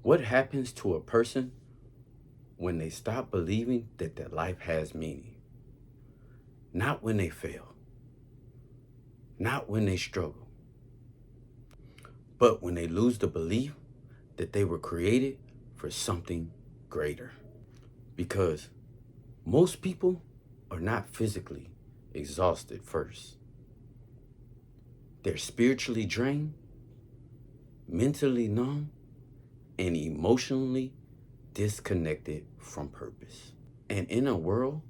What happens to a person when they stop believing that their life has meaning? Not when they fail, not when they struggle, but when they lose the belief that they were created for something greater. Because most people are not physically exhausted first. They're spiritually drained, mentally numb, and emotionally disconnected from purpose. And in a world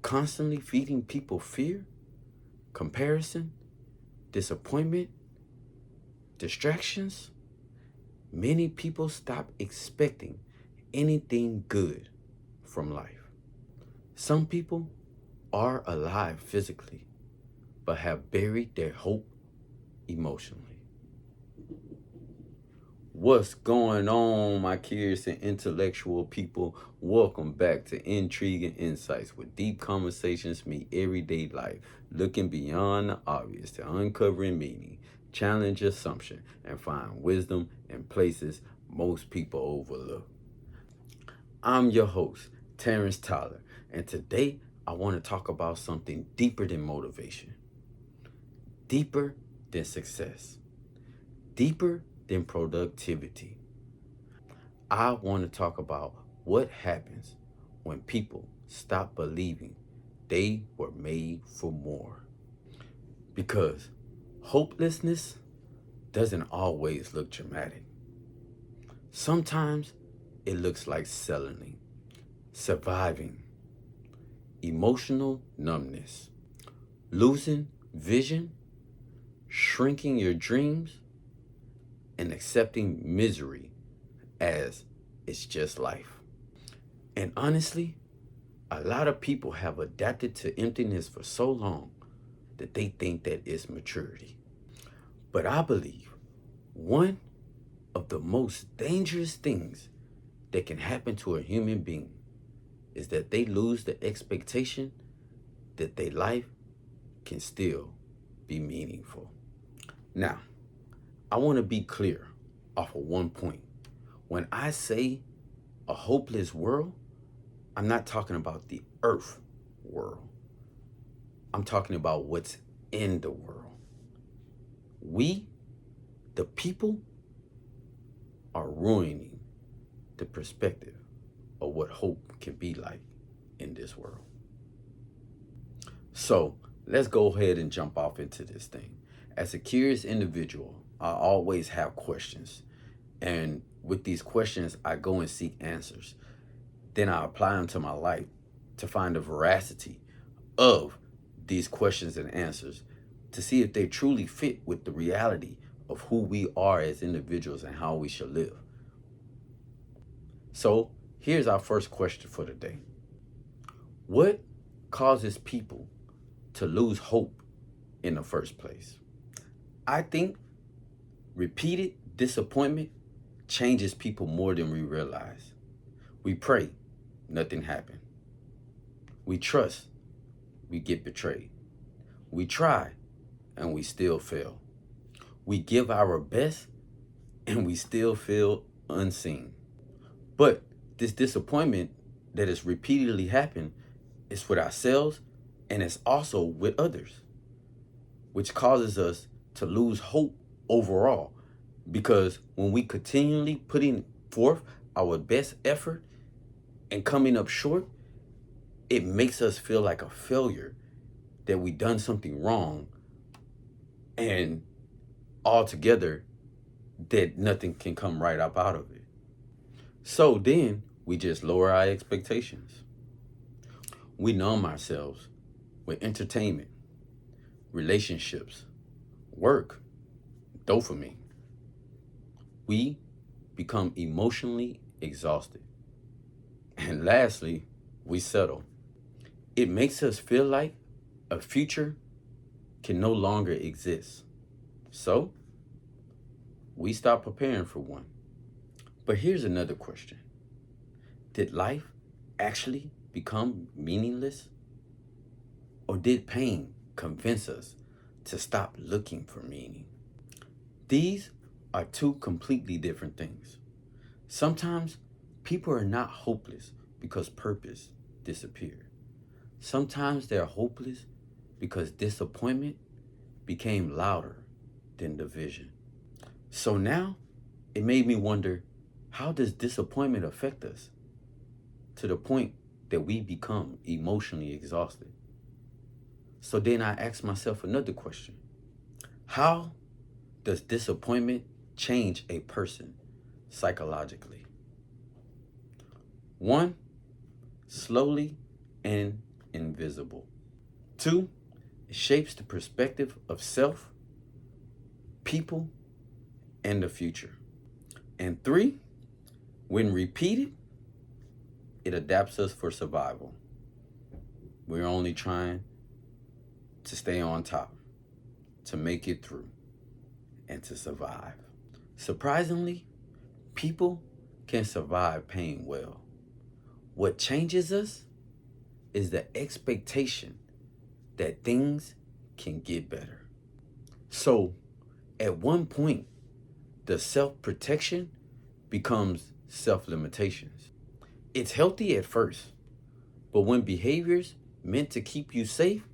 constantly feeding people fear, comparison, disappointment, distractions, many people stop expecting anything good from life. Some people are alive physically, but have buried their hope emotionally. What's going on, my curious and intellectual people? Welcome back to Intrigue and Insights, where deep conversations meet everyday life, looking beyond the obvious to uncovering meaning, challenge assumption, and find wisdom in places most people overlook. I'm your host, Terrence Tyler, and today I want to talk about something deeper than motivation, deeper than success, deeper than productivity. I want to talk about what happens when people stop believing they were made for more. Because hopelessness doesn't always look dramatic. Sometimes it looks like settling, surviving, emotional numbness, losing vision, shrinking your dreams, and accepting misery as it's just life. And honestly, a lot of people have adapted to emptiness for so long that they think that it's maturity. But I believe one of the most dangerous things that can happen to a human being is that they lose the expectation that their life can still be meaningful. Now, I want to be clear off of one point. When I say a hopeless world, I'm not talking about the earth world. I'm talking about what's in the world. We, the people, are ruining the perspective of what hope can be like in this world. So let's go ahead and jump off into this thing. As a curious individual, I always have questions. And with these questions, I go and seek answers. Then I apply them to my life to find the veracity of these questions and answers to see if they truly fit with the reality of who we are as individuals and how we should live. So here's our first question for the day. What causes people to lose hope in the first place? I think repeated disappointment changes people more than we realize. We pray, nothing happened. We trust, we get betrayed. We try, and we still fail. We give our best, and we still feel unseen. But this disappointment that has repeatedly happened is with ourselves, and it's also with others, which causes us to lose hope overall. Because when we continually putting forth our best effort and coming up short, it makes us feel like a failure, that we done something wrong, and altogether that nothing can come right up out of it. So then we just lower our expectations. We numb ourselves with entertainment, relationships, work, dopamine. We become emotionally exhausted. And lastly, we settle. It makes us feel like a future can no longer exist. So we stop preparing for one. But here's another question. Did life actually become meaningless? Or did pain convince us to stop looking for meaning? These are two completely different things. Sometimes people are not hopeless because purpose disappeared. Sometimes they're hopeless because disappointment became louder than division. So now it made me wonder, how does disappointment affect us to the point that we become emotionally exhausted? So then I asked myself another question. How does disappointment change a person psychologically? One, slowly and invisible. Two, it shapes the perspective of self, people, and the future. And three, when repeated, it adapts us for survival. We're only trying to stay on top, to make it through, and to survive. Surprisingly, people can survive pain well. What changes us is the expectation that things can get better. So, at one point, the self protection becomes self limitations. It's healthy at first, but when behaviors meant to keep you safe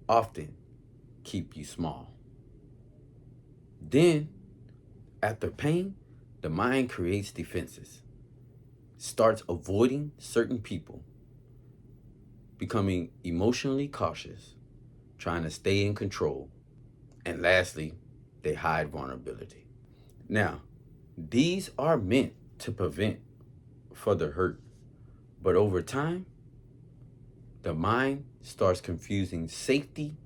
often keep you small. Then, after pain, the mind creates defenses, starts avoiding certain people, becoming emotionally cautious, trying to stay in control, and lastly, they hide vulnerability. Now, these are meant to prevent further hurt, but over time, the mind starts confusing safety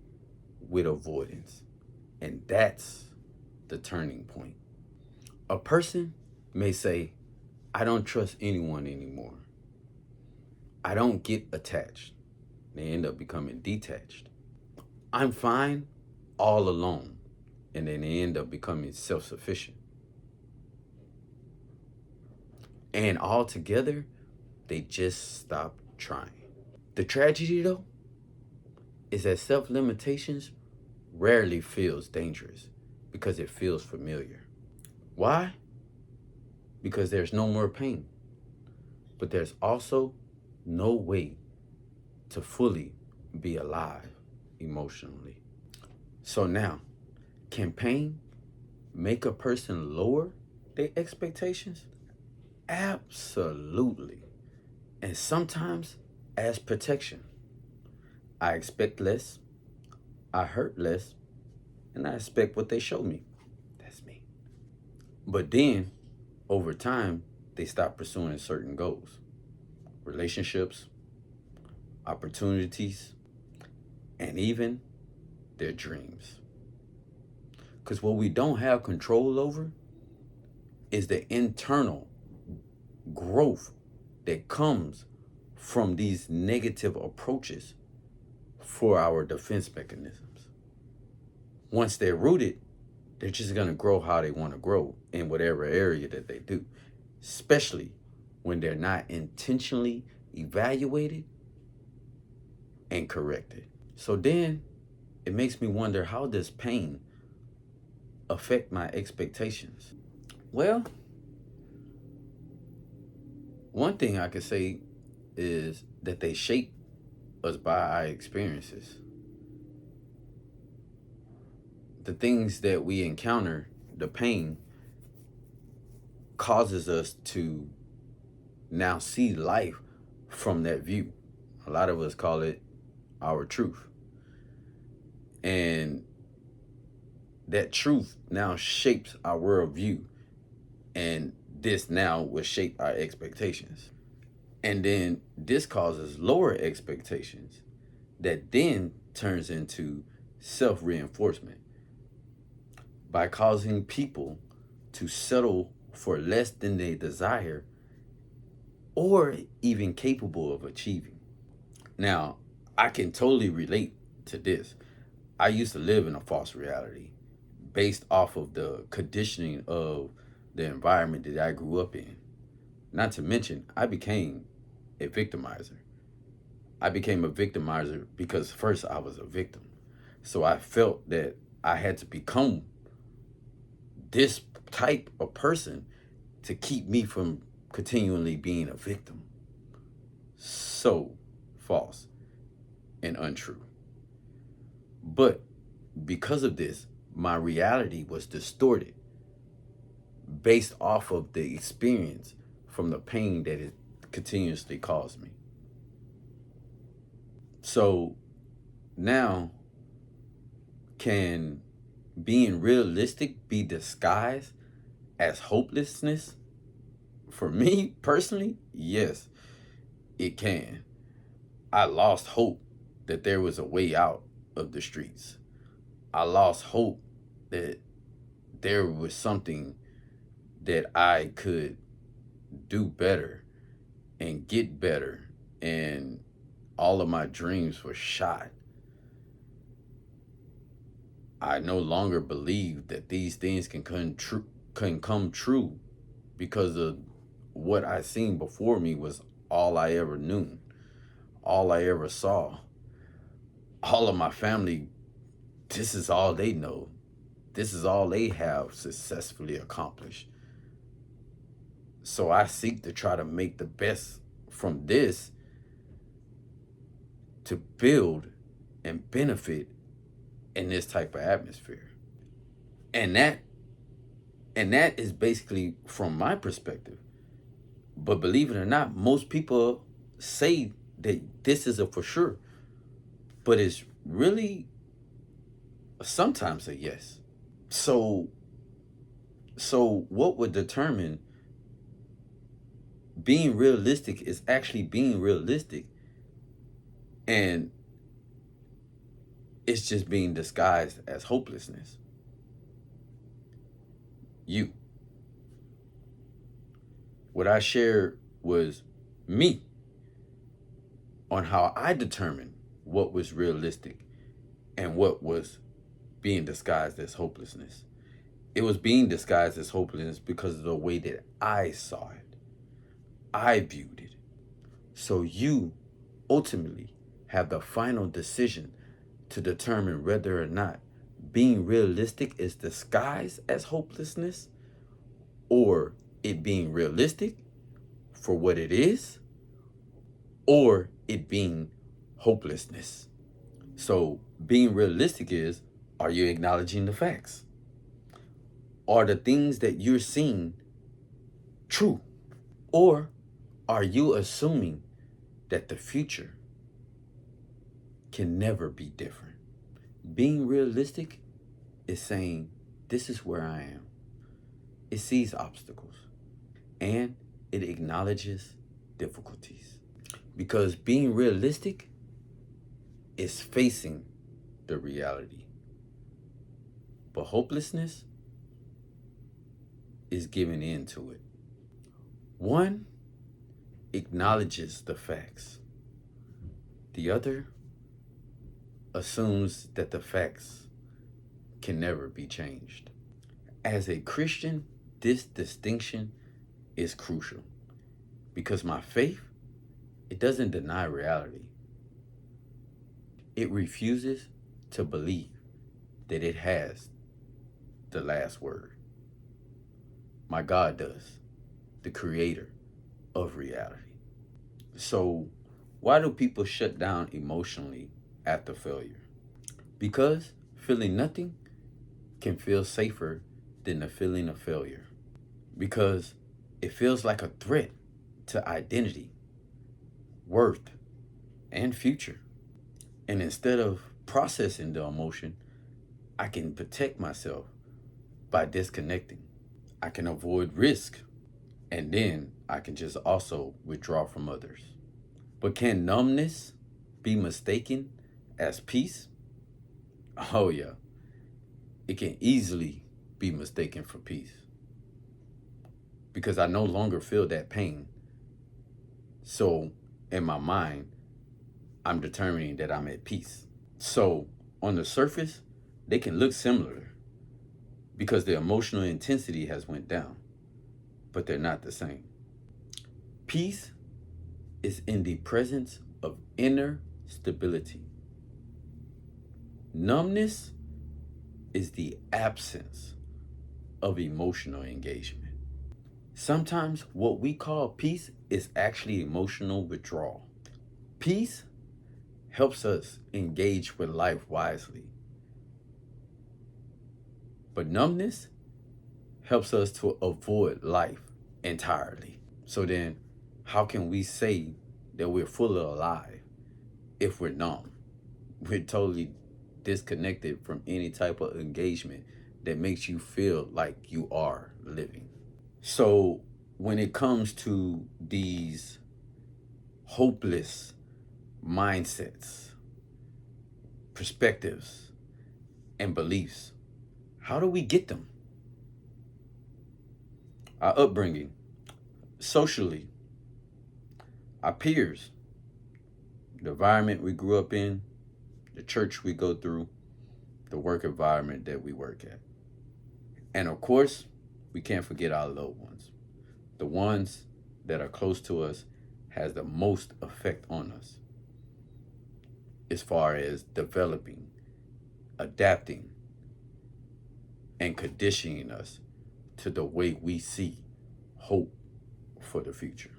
with avoidance, and that's the turning point. A person may say, I don't trust anyone anymore. I don't get attached. They end up becoming detached. I'm fine all alone. And then they end up becoming self sufficient. And altogether, they just stop trying. The tragedy, though, is that self limitations rarely feels dangerous because it feels familiar. Why? Because there's no more pain. But there's also no way to fully be alive emotionally. So now, can pain make a person lower their expectations? Absolutely. And sometimes as protection. I expect less, I hurt less, and I expect what they show me. That's me. But then, over time, they stop pursuing certain goals, relationships, opportunities, and even their dreams. Because what we don't have control over is the internal growth that comes from these negative approaches for our defense mechanisms. Once they're rooted, they're just going to grow how they want to grow in whatever area that they do, especially when they're not intentionally evaluated and corrected. So then it makes me wonder, how does pain affect my expectations? Well, one thing I could say is that they shape us by our experiences. The things that we encounter, the pain, causes us to now see life from that view. A lot of us call it our truth. And that truth now shapes our worldview. And this now will shape our expectations. And then this causes lower expectations that then turns into self-reinforcement by causing people to settle for less than they desire or even capable of achieving. Now, I can totally relate to this. I used to live in a false reality based off of the conditioning of the environment that I grew up in. Not to mention, I became a victimizer. I became a victimizer because first I was a victim. So I felt that I had to become this type of person to keep me from continually being a victim. So false and untrue. But because of this, my reality was distorted based off of the experience from the pain that it continuously caused me. So now, can being realistic be disguised as hopelessness? For me personally, yes, it can. I lost hope that there was a way out of the streets. I lost hope that there was something that I could do better and get better, and all of my dreams were shot. I no longer believe that these things can come true because of what I seen before me was all I ever knew, all I ever saw. All of my family, this is all they know. This is all they have successfully accomplished. So I seek to try to make the best from this to build and benefit in this type of atmosphere. And that is basically from my perspective. But believe it or not, most people say that this is a for sure, but it's really sometimes a yes. So what would determine being realistic is actually being realistic, and it's just being disguised as hopelessness. You. What I shared was me on how I determined what was realistic and what was being disguised as hopelessness. It was being disguised as hopelessness because of the way that I saw it. I viewed it. So you ultimately have the final decision to determine whether or not being realistic is disguised as hopelessness, or it being realistic for what it is, or it being hopelessness. So being realistic is, are you acknowledging the facts? Are the things that you're seeing true? Or are you assuming that the future can never be different? Being realistic is saying, this is where I am. It sees obstacles and it acknowledges difficulties. Because being realistic is facing the reality. But hopelessness is giving in to it. One acknowledges the facts. The other assumes that the facts can never be changed. As a Christian, this distinction is crucial because my faith, it doesn't deny reality. It refuses to believe that it has the last word. My God does, the creator of reality. So why do people shut down emotionally after failure? Because feeling nothing can feel safer than the feeling of failure. Because it feels like a threat to identity, worth, and future. And instead of processing the emotion, I can protect myself by disconnecting. I can avoid risk, and then I can just also withdraw from others. But can numbness be mistaken as peace? Oh, yeah. It can easily be mistaken for peace because I no longer feel that pain. So, in my mind, I'm determining that I'm at peace. So, on the surface, they can look similar because the emotional intensity has went down, but they're not the same. Peace is in the presence of inner stability. Numbness is the absence of emotional engagement. Sometimes what we call peace is actually emotional withdrawal. Peace helps us engage with life wisely, but numbness helps us to avoid life entirely. So then, how can we say that we're fully alive if we're numb? We're totally disconnected from any type of engagement that makes you feel like you are living. So, when it comes to these hopeless mindsets, perspectives, and beliefs, how do we get them? Our upbringing, socially, our peers, the environment we grew up in, the church we go through, the work environment that we work at. And of course, we can't forget our loved ones. The ones that are close to us has the most effect on us as far as developing, adapting, and conditioning us to the way we see hope for the future.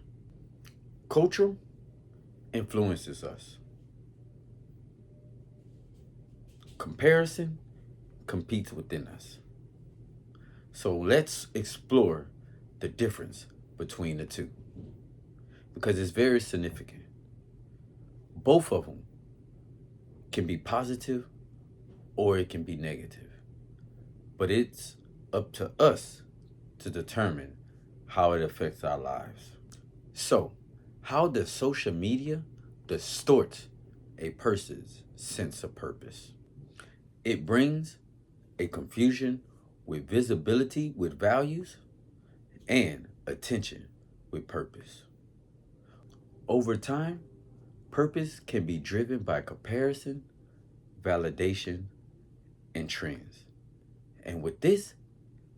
Culture influences us. Comparison competes within us. So let's explore the difference between the two because it's very significant. Both of them can be positive or it can be negative, but it's up to us to determine how it affects our lives. So, how does social media distort a person's sense of purpose? It brings a confusion with visibility with values and attention with purpose. Over time, purpose can be driven by comparison, validation, and trends. And with this,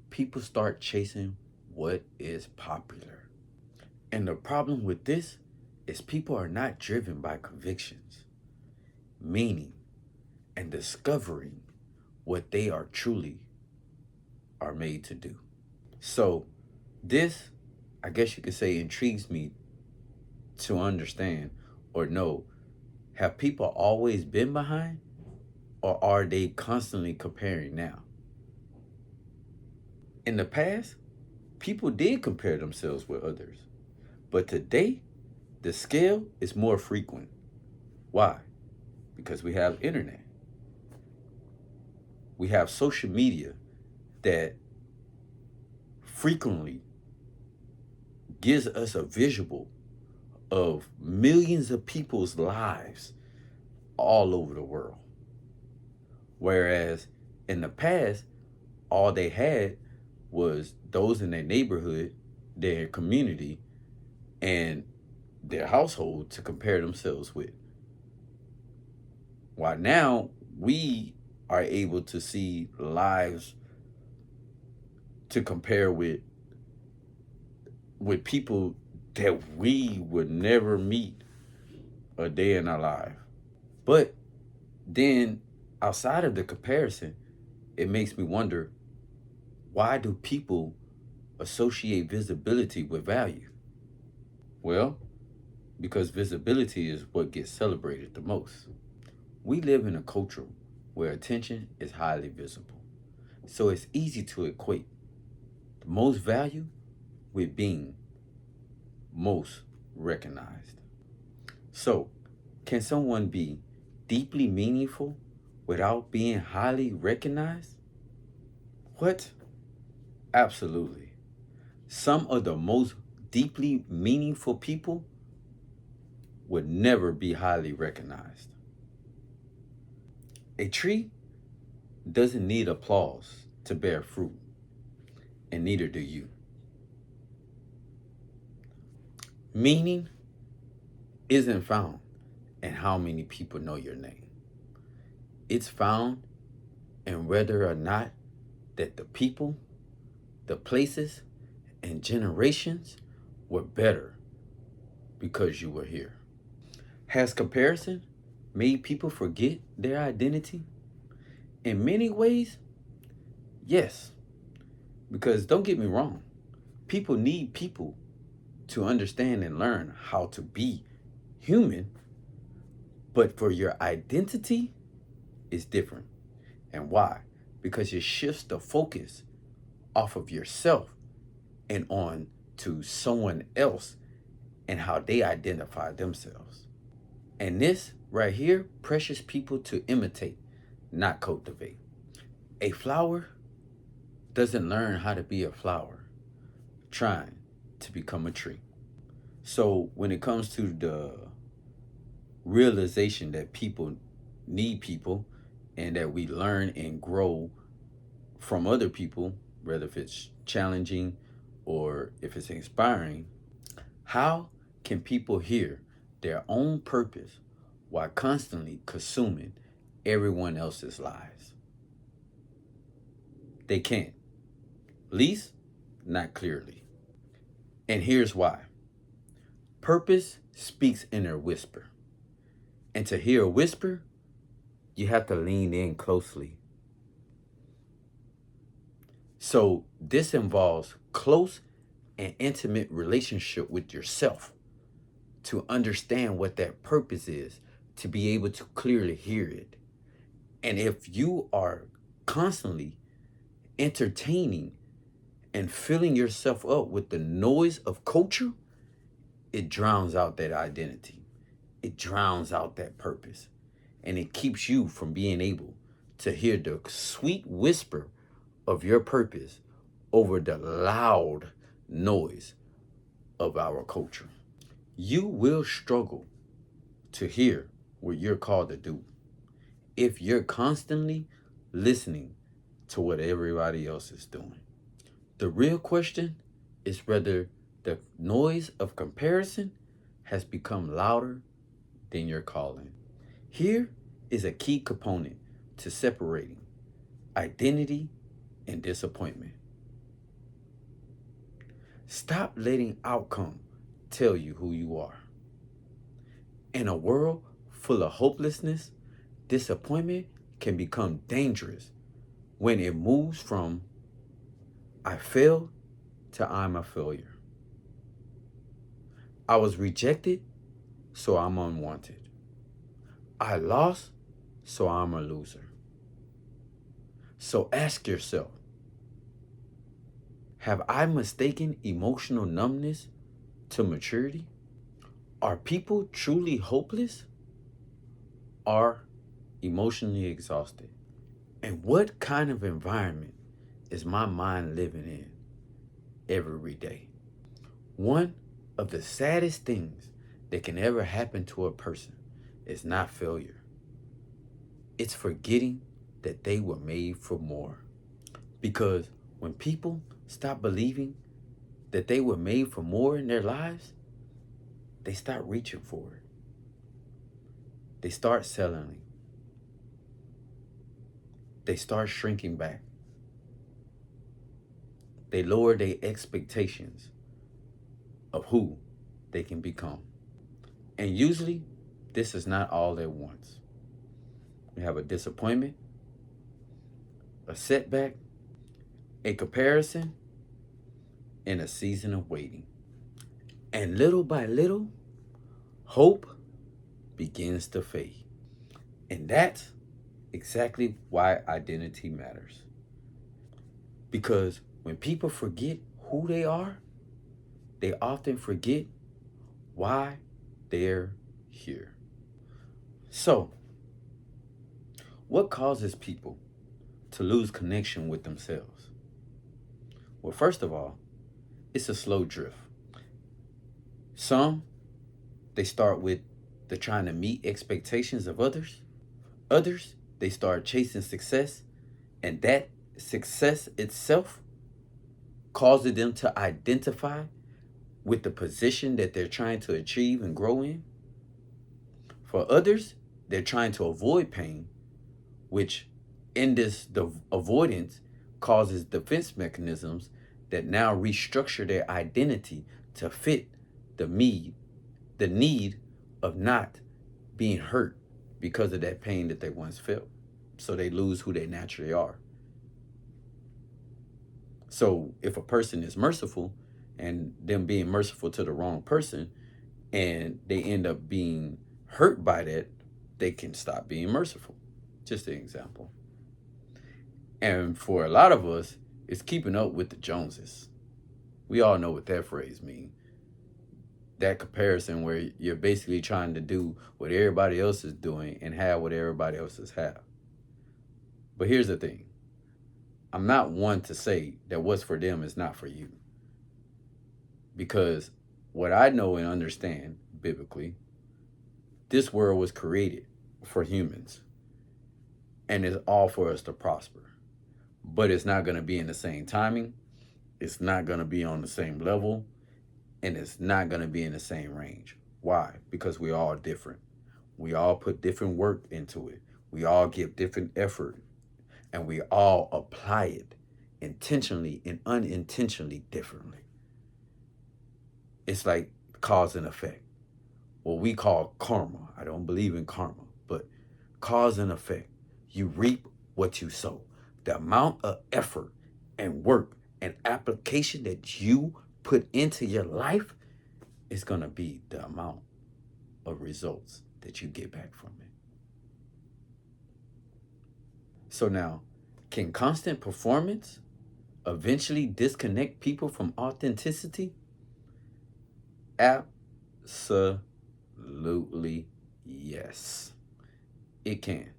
people start chasing what is popular. And the problem with this is people are not driven by convictions, meaning, and discovering what they are truly are made to do. So this, I guess you could say, intrigues me to understand or know, have people always been behind or are they constantly comparing now? In the past, people did compare themselves with others, but today, the scale is more frequent. Why? Because we have internet. We have social media that frequently gives us a visual of millions of people's lives all over the world. Whereas in the past, all they had was those in their neighborhood, their community, and their household to compare themselves with. While now we are able to see lives to compare with people that we would never meet a day in our life. But then outside of the comparison, it makes me wonder, why do people associate visibility with value? Well, because visibility is what gets celebrated the most. We live in a culture where attention is highly visible. So it's easy to equate the most value with being most recognized. So, can someone be deeply meaningful without being highly recognized? What? Absolutely. Some of the most deeply meaningful people would never be highly recognized. A tree doesn't need applause to bear fruit, and neither do you. Meaning isn't found in how many people know your name. It's found in whether or not that the people, the places, and generations were better because you were here. Has comparison made people forget their identity? In many ways, yes. Because don't get me wrong, People need people to understand and learn how to be human, but for your identity is different. And why? Because it shifts the focus off of yourself and on to someone else and how they identify themselves. And this right here pressures people to imitate, not cultivate. A flower doesn't learn how to be a flower trying to become a tree. So when it comes to the realization that people need people and that we learn and grow from other people, whether if it's challenging or if it's inspiring, how can people hear their own purpose while constantly consuming everyone else's lives? They can't. Least, not clearly. And here's why. Purpose speaks in a whisper. And to hear a whisper, you have to lean in closely. So this involves close and intimate relationship with yourself to understand what that purpose is, to be able to clearly hear it. And if you are constantly entertaining and filling yourself up with the noise of culture, it drowns out that identity. It drowns out that purpose. And it keeps you from being able to hear the sweet whisper of your purpose over the loud noise of our culture. You will struggle to hear what you're called to do if you're constantly listening to what everybody else is doing. The real question is whether the noise of comparison has become louder than your calling. Here is a key component to separating identity and disappointment. Stop letting outcome tell you who you are. In a world full of hopelessness, disappointment can become dangerous when it moves from I failed to I'm a failure. I was rejected, so I'm unwanted. I lost, so I'm a loser. So ask yourself, have I mistaken emotional numbness to maturity? Are people truly hopeless or emotionally exhausted? And what kind of environment is my mind living in every day? One of the saddest things that can ever happen to a person is not failure. It's forgetting that they were made for more. Because when people stop believing that they were made for more in their lives, they start reaching for it. They start settling. They start shrinking back. They lower their expectations of who they can become. And usually, this is not all at once. We have a disappointment, a setback, a comparison, and a season of waiting. And little by little, hope begins to fade. And that's exactly why identity matters. Because when people forget who they are, they often forget why they're here. So, what causes people to lose connection with themselves? Well, first of all, it's a slow drift. Some, they start with the trying to meet expectations of others. Others, they start chasing success, and that success itself causes them to identify with the position that they're trying to achieve and grow in. For others, they're trying to avoid pain, which in this the avoidance causes defense mechanisms that now restructure their identity to fit the need of not being hurt because of that pain that they once felt. So they lose who they naturally are. So if a person is merciful, and them being merciful to the wrong person, and they end up being hurt by that, they can stop being merciful. Just an example. And for a lot of us, it's keeping up with the Joneses. We all know what that phrase means. That comparison where you're basically trying to do what everybody else is doing and have what everybody else has. But here's the thing. I'm not one to say that what's for them is not for you. Because what I know and understand biblically, this world was created for humans and it's all for us to prosper. But it's not going to be in the same timing, it's not going to be on the same level, and it's not going to be in the same range. Why? Because we're all different. We all put different work into it. We all give different effort, and we all apply it intentionally and unintentionally differently. It's like cause and effect. What we call karma. I don't believe in karma, but cause and effect. You reap what you sow. The amount of effort and work and application that you put into your life is going to be the amount of results that you get back from it. So now, can constant performance eventually disconnect people from authenticity? Absolutely yes. It can.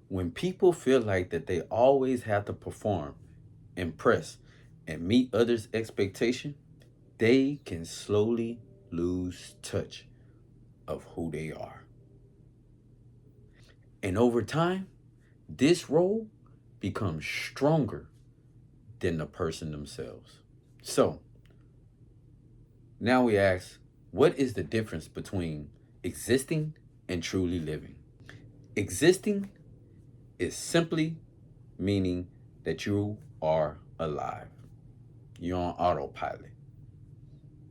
When people feel like that they always have to perform, impress, and meet others' expectation, they can slowly lose touch of who they are. And over time, this role becomes stronger than the person themselves. So, now we ask, what is the difference between existing and truly living? Existing is simply meaning that you are alive. You're on autopilot,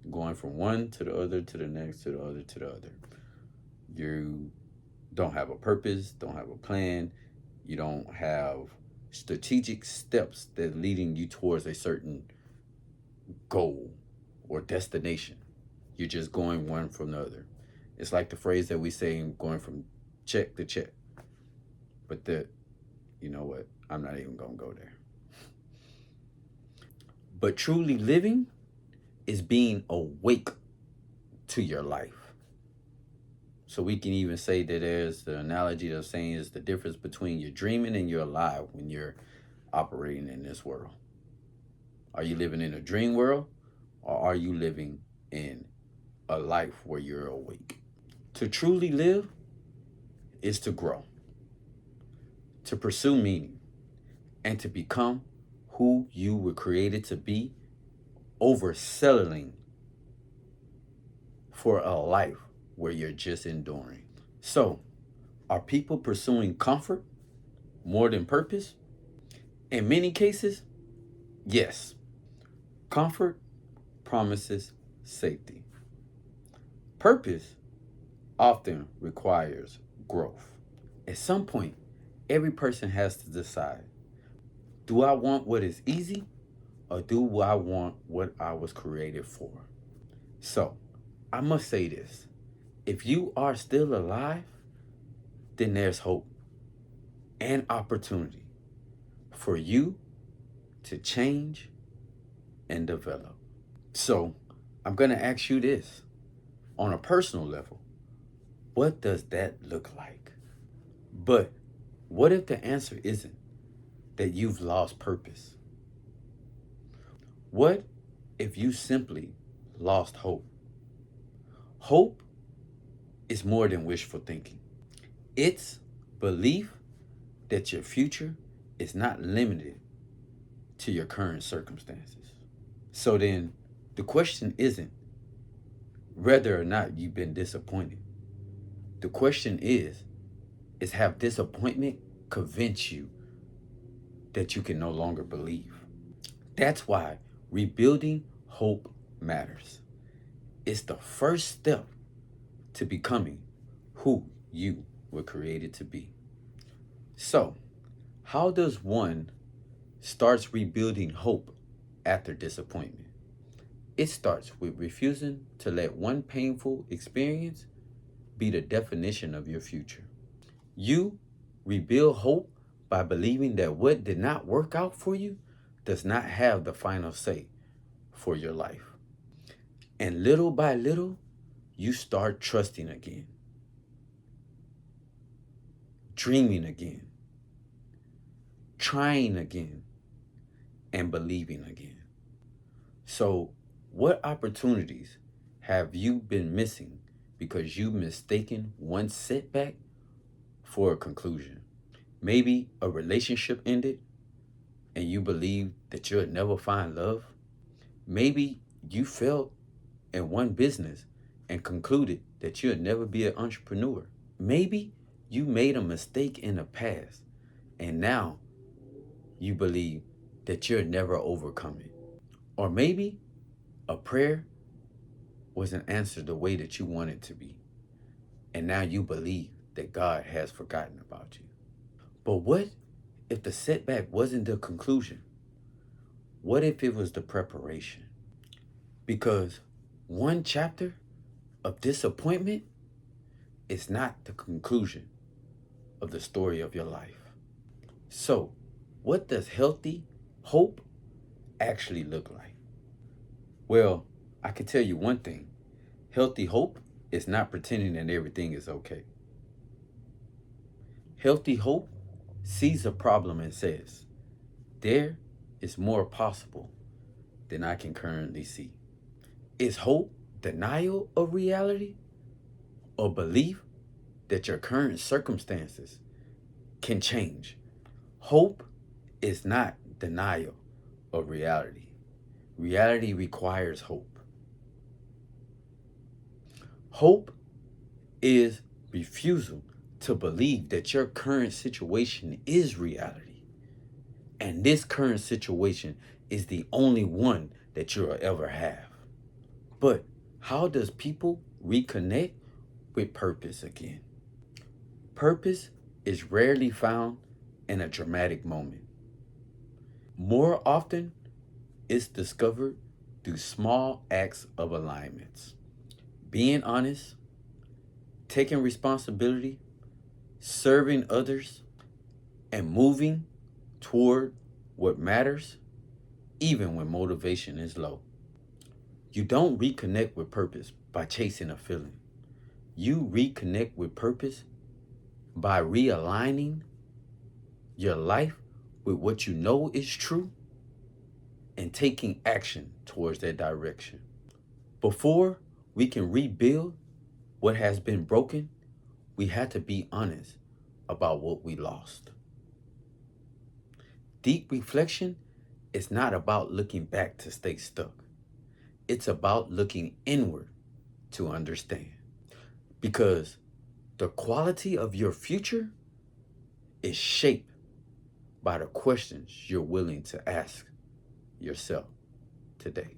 going from one to the other, to the next, to the other, to the other. You don't have a purpose, don't have a plan, you don't have strategic steps that are leading you towards a certain goal or destination. You're just going one from the other. It's like the phrase that we say, going from check to check. But you know what? I'm not even going to go there. But truly living is being awake to your life. So we can even say that there's the analogy of saying is the difference between you're dreaming and you're alive when you're operating in this world. Are you living in a dream world, or are you living in a life where you're awake? To truly live is to grow, to pursue meaning, and to become who you were created to be over settling for a life where you're just enduring. So, are people pursuing comfort more than purpose? In many cases, yes. Comfort promises safety. Purpose often requires growth. At some point, every person has to decide, do I want what is easy, or do I want what I was created for? So, I must say this. If you are still alive, then there's hope and opportunity for you to change and develop. So, I'm going to ask you this on a personal level. What does that look like? But what if the answer isn't that you've lost purpose? What if you simply lost hope? Hope is more than wishful thinking. It's belief that your future is not limited to your current circumstances. So then the question isn't whether or not you've been disappointed. The question is have disappointment convinced you that you can no longer believe? That's why rebuilding hope matters. It's the first step to becoming who you were created to be. So, how does one start rebuilding hope after disappointment? It starts with refusing to let one painful experience be the definition of your future. You rebuild hope by believing that what did not work out for you does not have the final say for your life. And little by little, you start trusting again, dreaming again, trying again, and believing again. So, what opportunities have you been missing because you mistaken one setback for a conclusion? Maybe a relationship ended and you believed that you'd never find love. Maybe you failed in one business and concluded that you'd never be an entrepreneur. Maybe you made a mistake in the past and now you believe that you'll never overcome it. Or maybe a prayer wasn't answered the way that you want it to be. And now you believe that God has forgotten about you. But what if the setback wasn't the conclusion? What if it was the preparation? Because one chapter of disappointment is not the conclusion of the story of your life. So, what does healthy hope actually look like? Well, I can tell you one thing. Healthy hope is not pretending that everything is okay. Healthy hope sees a problem and says, there is more possible than I can currently see. Is hope denial of reality or belief that your current circumstances can change? Hope is not denial of reality. Reality requires hope. Hope is refusal to believe that your current situation is reality. And this current situation is the only one that you'll ever have. But how does people reconnect with purpose again? Purpose is rarely found in a dramatic moment. More often, it's discovered through small acts of alignments. Being honest, taking responsibility, serving others, and moving toward what matters, even when motivation is low. You don't reconnect with purpose by chasing a feeling. You reconnect with purpose by realigning your life with what you know is true and taking action towards that direction. Before we can rebuild what has been broken, we had to be honest about what we lost. Deep reflection is not about looking back to stay stuck. It's about looking inward to understand. Because the quality of your future is shaped by the questions you're willing to ask yourself today.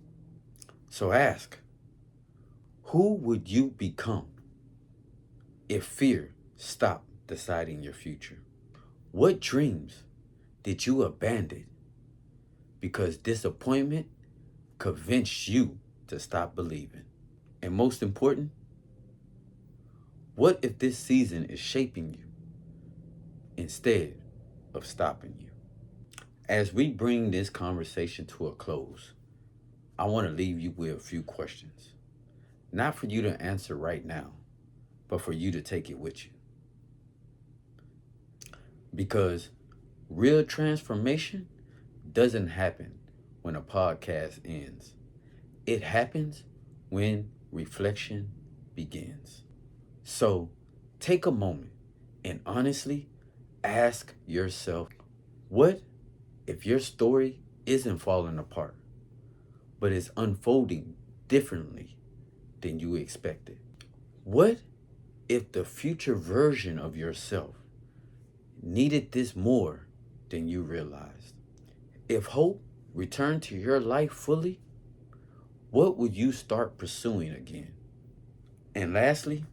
So ask, who would you become if fear stopped deciding your future? What dreams did you abandon because disappointment convinced you to stop believing? And most important, what if this season is shaping you instead of stopping you? As we bring this conversation to a close, I want to leave you with a few questions. Not for you to answer right now, but for you to take it with you. Because real transformation doesn't happen when a podcast ends. It happens when reflection begins. So take a moment and honestly ask yourself, what if your story isn't falling apart, but is unfolding differently than you expected? What if the future version of yourself needed this more than you realized? If hope returned to your life fully, what would you start pursuing again? And lastly,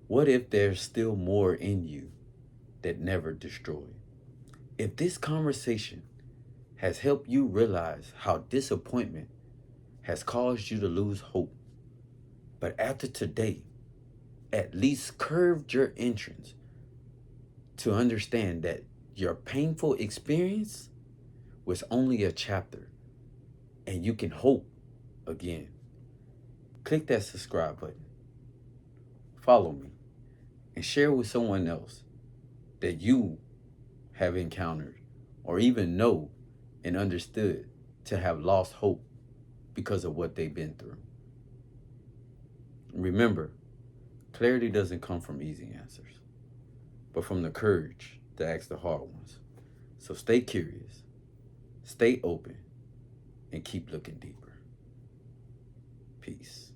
what if there's still more in you that never destroyed? If this conversation has helped you realize how disappointment has caused you to lose hope. But after today, at least curved your entrance to understand that your painful experience was only a chapter and you can hope again. Click that subscribe button, follow me, and share with someone else that you have encountered or even know and understood to have lost hope because of what they've been through. Remember, clarity doesn't come from easy answers, but from the courage to ask the hard ones. So stay curious, stay open, and keep looking deeper. Peace.